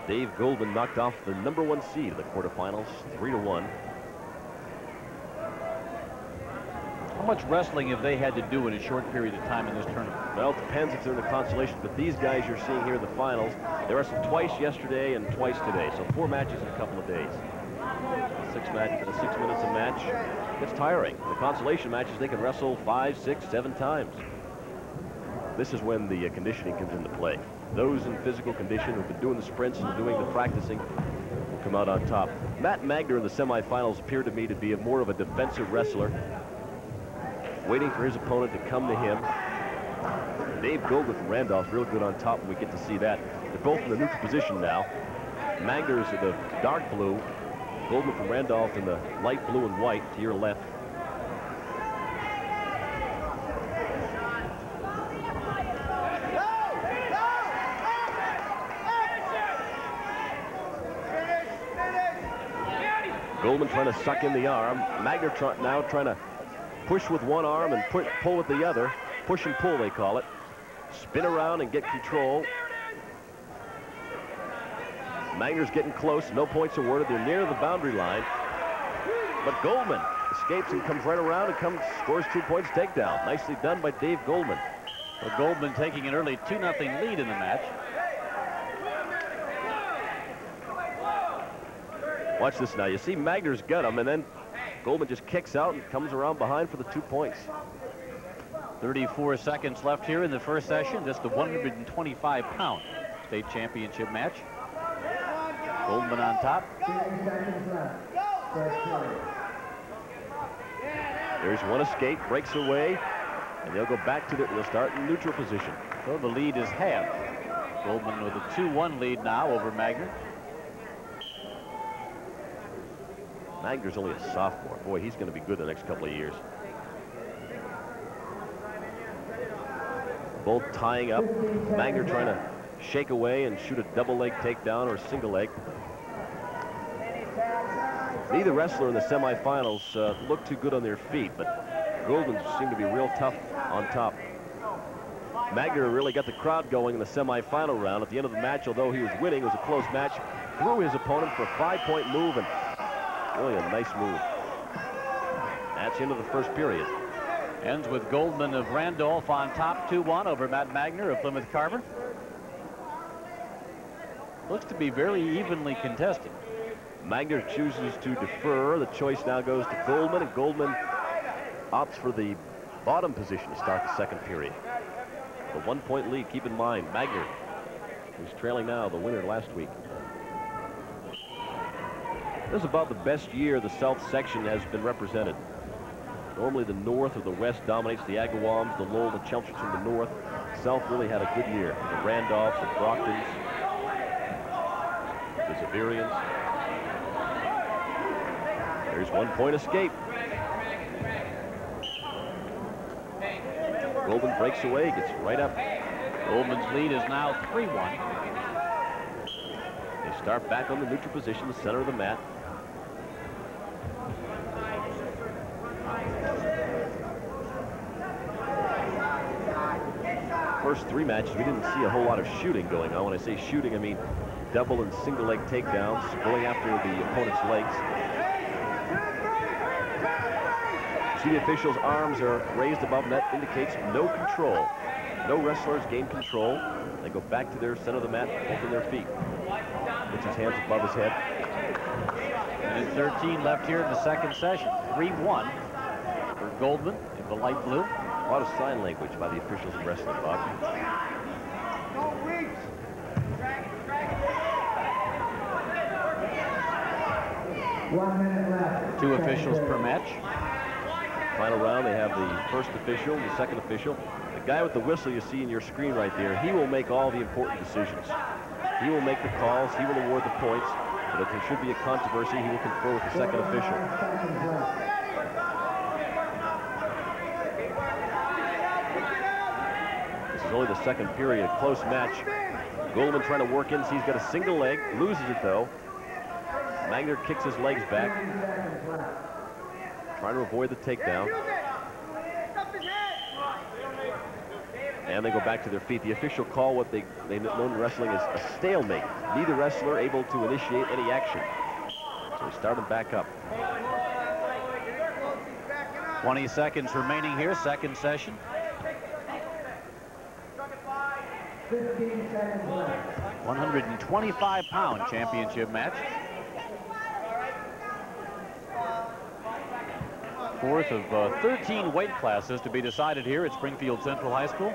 Dave Goldman knocked off the #1 seed in the quarterfinals, 3-1. How much wrestling have they had to do in a short period of time in this tournament? Well, it depends if they're in the consolation, but these guys you're seeing here in the finals, they wrestled twice yesterday and twice today, so 4 matches in a couple of days. 6 minutes a match. It's tiring. In the consolation matches, they can wrestle 5, 6, 7 times. This is when the conditioning comes into play. Those in physical condition who've been doing the sprints and doing the practicing will come out on top. Matt Magner in the semifinals appeared to me to be more of a defensive wrestler, waiting for his opponent to come to him. Dave Goldman from Randolph's real good on top, and we get to see that. They're both in the neutral position now. Magner's in the dark blue, Goldman from Randolph in the light blue and white to your left. Goldman trying to suck in the arm. Magner now trying to push with one arm and pull with the other. Push and pull, they call it. Spin around and get control. Magner's getting close. No points awarded. They're near the boundary line. But Goldman escapes and comes right around and scores 2 points takedown. Nicely done by Dave Goldman. Well, Goldman taking an early 2-0 lead in the match. Watch this now. You see Magner's got him, and then Goldman just kicks out and comes around behind for the 2 points. 34 seconds left here in the first session. Just the 125-pound state championship match. Goldman on top. There's one escape, breaks away, and they'll go back to they'll start in neutral position. So the lead is half. Goldman with a 2-1 lead now over Magner. Magner's only a sophomore. Boy, he's going to be good the next couple of years. Both tying up. Magner trying to shake away and shoot a double leg takedown or a single leg. Neither wrestler in the semifinals looked too good on their feet, but Goldman seemed to be real tough on top. Magner really got the crowd going in the semifinal round. At the end of the match, although he was winning, it was a close match, threw his opponent for a 5-point move, and really a nice move. That's the end of the first period. Ends with Goldman of Randolph on top, 2-1 over Matt Magner of Plymouth Carver. Looks to be very evenly contested. Magner chooses to defer. The choice now goes to Goldman, and Goldman opts for the bottom position to start the second period. The 1-point lead, keep in mind, Magner, who's trailing now, the winner last week. This is about the best year the South section has been represented. Normally the North or the West dominates. The Agawams, the Lowell, the Chelmsfords from the North. South really had a good year. The Randolphs, the Brocktons, the Xaverians. There's 1-point escape. Goldman breaks away, gets right up. Goldman's lead is now 3-1. They start back on the neutral position, the center of the mat. First 3 matches, we didn't see a whole lot of shooting going on. When I say shooting, I mean double and single leg takedowns, going after the opponent's legs. See the official's arms are raised above, and that indicates no control. No wrestlers gain control. They go back to their center of the mat, open their feet. Puts his hands above his head. And 13 left here in the second session. 3-1 for Goldman in the light blue. A lot of sign language by the officials in wrestling, Bob. Two officials per match. Final round, they have the first official, the second official. The guy with the whistle you see in your screen right there, he will make all the important decisions. He will make the calls, he will award the points, but if there should be a controversy, he will confer with the second official. This is only the second period, a close match. Goldman trying to work in, sees he's got a single leg, loses it though. Magner kicks his legs back, trying to avoid the takedown. And they go back to their feet. The official call what they know in wrestling as a stalemate. Neither wrestler able to initiate any action. So we start them back up. 20 seconds remaining here, second session. 125-pound championship match. Fourth of 13 weight classes to be decided here at Springfield Central High School.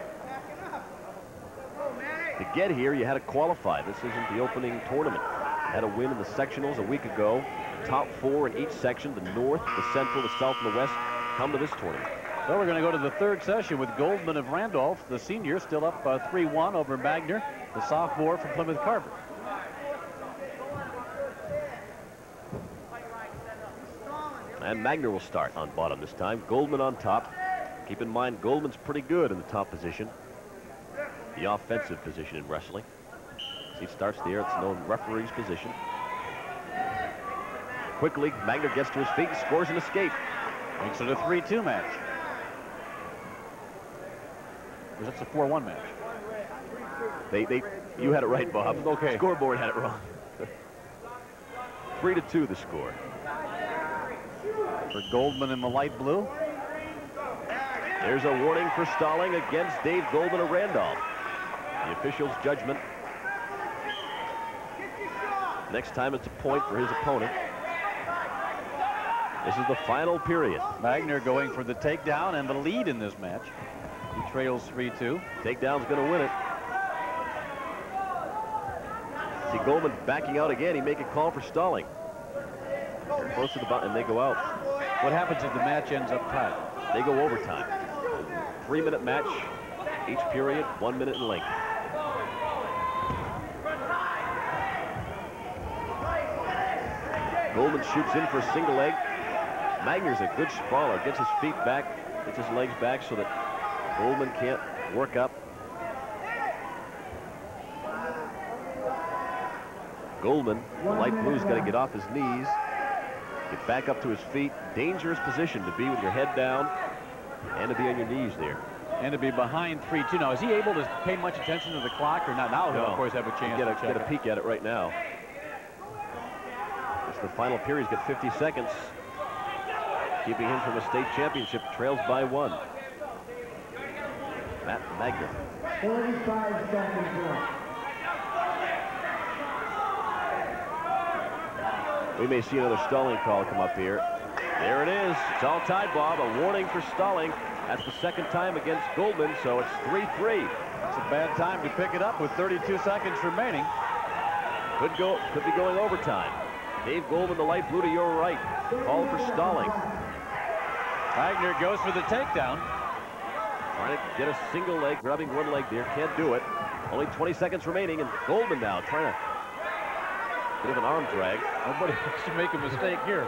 To get here, you had to qualify. This isn't the opening tournament. You had to win in the sectionals a week ago. Top 4 in each section, the North, the Central, the South, and the West, come to this tournament. So we're going to go to the third session with Goldman of Randolph, the senior, still up 3-1 over Magner, the sophomore from Plymouth Carver. And Magner will start on bottom this time. Goldman on top. Keep in mind, Goldman's pretty good in the top position. The offensive position in wrestling. As he starts there, it's known referee's position. Quickly, Magner gets to his feet and scores an escape. Makes it a 3-2 match. Or that's a 4-1 match. You had it right, Bob. Okay. Scoreboard had it wrong. 3-2 the score. For Goldman in the light blue. There's a warning for stalling against Dave Goldman of Randolph. The official's judgment. Next time it's a point for his opponent. This is the final period. Magner going for the takedown and the lead in this match. He trails 3-2. Takedown's going to win it. See Goldman backing out again. He make a call for stalling. They're close to the button and they go out. What happens if the match ends up tied? They go overtime. 3-minute match. Each period, 1 minute in length. Goldman shoots in for a single leg. Magner's a good sprawler. Gets his feet back, gets his legs back so that Goldman can't work up. Goldman, the light blue's got to get off his knees, get back up to his feet. Dangerous position to be with your head down and to be on your knees there. And to be behind 3-2. Now, is he able to pay much attention to the clock or not? Now he'll, of course, have a chance to get a peek at it right now. It's the final period. He's got 50 seconds. Keeping him from a state championship. Trails by 1. Matt Magner. 45 seconds left. We may see another stalling call come up here. There it is. It's all tied, Bob. A warning for stalling. That's the second time against Goldman, so it's 3-3. It's a bad time to pick it up with 32 seconds remaining. Could be going overtime. Dave Goldman, the light blue to your right. Call for stalling. Magner goes for the takedown. Trying to get a single leg, grabbing one leg there. Can't do it. Only 20 seconds remaining, and Goldman now trying to bit of an arm drag. Nobody wants to make a mistake here.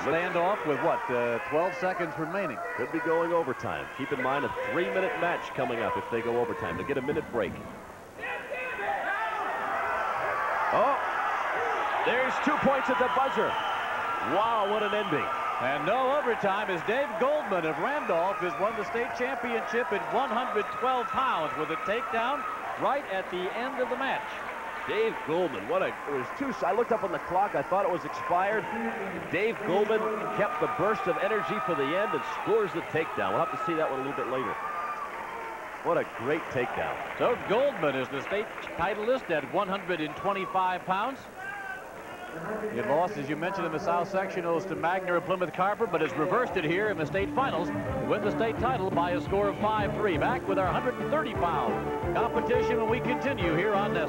Standoff with what, 12 seconds remaining. Could be going overtime. Keep in mind a 3-minute match coming up if they go overtime. They'll get a minute break. Oh, there's 2 points at the buzzer. Wow, what an ending. And no overtime as Dave Goldman of Randolph has won the state championship at 112 pounds with a takedown right at the end of the match. Dave Goldman, it was 2. I looked up on the clock. I thought it was expired. Dave Goldman kept the burst of energy for the end and scores the takedown. We'll have to see that one a little bit later. What a great takedown. So Goldman is the state titleist at 125 pounds. He lost, as you mentioned, in the South Sectionals to Magner of Plymouth Carver, but has reversed it here in the state finals to win the state title by a score of 5-3. Back with our 130-pound competition when we continue here on NESN.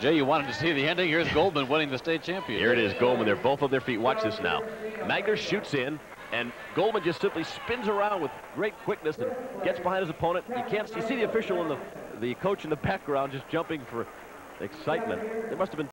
Jay, you wanted to see the ending. Here's Goldman winning the state championship. Here it is, Goldman. They're both on their feet. Watch this now. Magner shoots in, and Goldman just simply spins around with great quickness and gets behind his opponent. You see the official and the coach in the background just jumping for excitement. They must have been